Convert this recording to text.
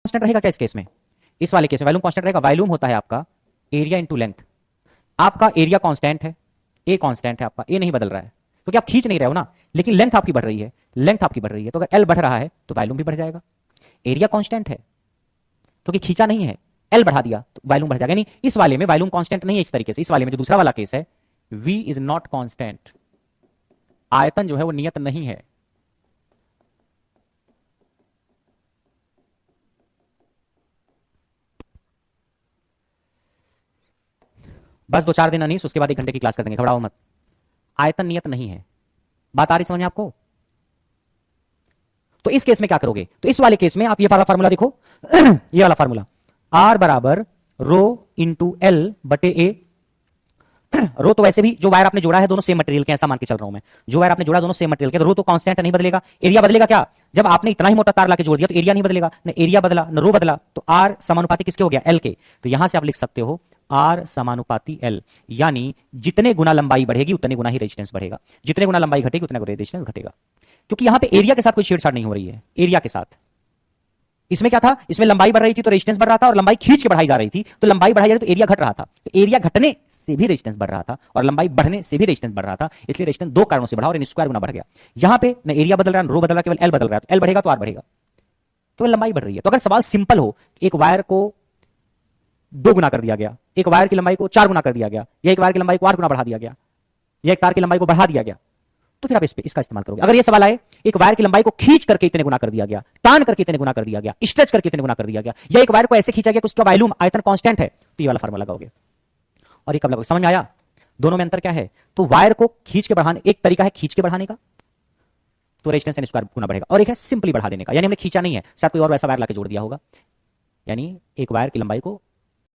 Constant रहेगा क्या इस केस में? इस वाले केस में वॉल्यूम कांस्टेंट रहेगा। वॉल्यूम होता है आपका एरिया इंटू लेंथ। आपका एरिया कांस्टेंट है, ए कांस्टेंट है आपका, ए नहीं बदल रहा है क्योंकि आप खींच नहीं रहे हो ना, लेकिन लेंथ आपकी बढ़ रही है, लेंथ आपकी बढ़ रही है। तो अगर एल बढ़ रहा है तो वॉल्यूम भी बढ़ जाएगा। एरिया कांस्टेंट है क्योंकि खींचा नहीं है, एल बढ़ा दिया तो वॉल्यूम बढ़ जाएगा। यानी इस वाले में वॉल्यूम कांस्टेंट नहीं है इस तरीके से। इस वाले में जो दूसरा वाला केस है, v इज नॉट कांस्टेंट, आयतन जो है वो नियत नहीं है। बस 2-4 दिन अनीस, उसके बाद 1 घंटे की क्लास कर देंगे, घबराओ मत। आयतन नियत नहीं है। बात आ रही समझ में आपको? तो इस केस में क्या करोगे? तो इस वाले केस में आप ये वाला फार्मूला देखो ये वाला फार्मूला, आर बराबर रो इंटू एल बटे ए। रो तो वैसे भी जो वायर आपने जोड़ा है दोनों सेम मटेरियल के, ऐसा मान के चल रहा हूं मैं, जो वायर आपने जोड़ा दोनों सेम मटेरियल के, तो रो तो कांस्टेंट नहीं बदलेगा। एरिया बदलेगा क्या? जब आपने इतना ही मोटा तार लाके जोड़ दिया तो एरिया नहीं बदलेगा, न एरिया बदला न रो बदला, तो आर समानुपाती किसके हो गया? एल के। तो यहां से आप लिख सकते हो आर समानुपाती एल, यानी जितने गुना लंबाई बढ़ेगी उतने गुना ही रेजिस्टेंस बढ़ेगा, जितने गुना लंबाई घटेगी उतने गुना रेजिस्टेंस घटेगा। क्योंकि यहां पे एरिया के साथ कोई छेड़छाड़ नहीं हो रही है, एरिया के साथ। इसमें क्या था? इसमें लंबाई बढ़ रही थी तो रेजिस्टेंस बढ़ रहा था, और लंबाई खींच के बढ़ाई जा रही थी तो लंबाई बढ़ाई जा रही तो एरिया घट रहा था। तो एरिया घटने से भी रेजिस्टेंस बढ़ रहा था और लंबाई बढ़ने से भी रेजिस्टेंस बढ़ रहा था, इसलिए रेजिस्टेंस दो कारणों से बढ़ा और इन स्क्वायर गुना बढ़ गया। यहां पे न एरिया बदल रहा है न रो बदल रहा है, केवल एल बदल रहा है। तो एल बढ़ेगा तो आर बढ़ेगा, तो लंबाई बढ़ रही है। तो अगर सवाल सिंपल हो, एक वायर को 2 गुना कर दिया गया, एक वायर की लंबाई को 4 गुना कर दिया गया, या एक वायर की लंबाई को 8 गुना बढ़ा दिया गया, या एक तार की लंबाई को बढ़ा दिया गया, तो फिर आप इसका इस्तेमाल करोगे। अगर ये सवाल आए एक वायर की लंबाई को खींच करके इतने गुना कर दिया गया, तान करके इतने गुना कर दिया गया, स्ट्रेच करके इतने गुना कर दिया गया, या एक वायर को ऐसे खींचा गया कि उसका वॉल्यूम आयतन कांस्टेंट है, तो ये वाला फार्मूला लगाओगे। और ये कब लगाओगे? समझ में आया दोनों में अंतर क्या है? तो वायर को खींच के बढ़ाने, एक तरीका है खींच के बढ़ाने का, तो रेजिस्टेंस एन स्क्वायर गुना बढ़ेगा, और एक है सिंपली बढ़ा देने का, यानी हमने खींचा नहीं है, शायद कोई और वैसा वायर लाके जोड़ दिया होगा, यानी एक वायर की लंबाई को